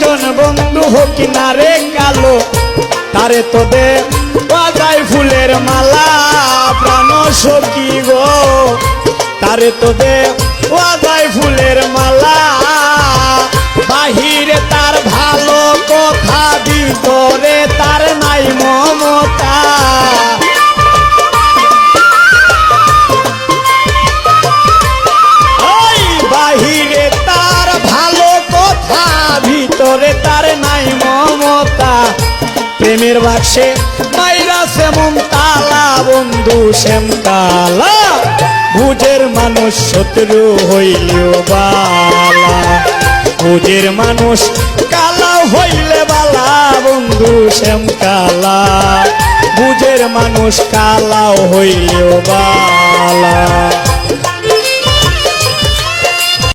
একজন বন্ধু হোক না রে কালো, তারে তো দে বাজায় ফুলের মালা। প্রাণ সখী গো তারে তো দে বাজায় ফুলের মালা। বাহিরে তার ভালো কথা, ভিতরে তার নাই মমতা। বাহিরে তার ভালো কথা, ভিতরে তার নাই মমতা। প্রেমের বাক্সে মাইরা সেমন তালা, বন্ধু শ্যাম কালা। বুঝের মানুষ শত্রু হইলেও বালা, বুঝের মানুষ কালা হইলে বালা, বন্ধু শ্যাম কালা। বুঝের মানুষ কালা হইলেও বালা।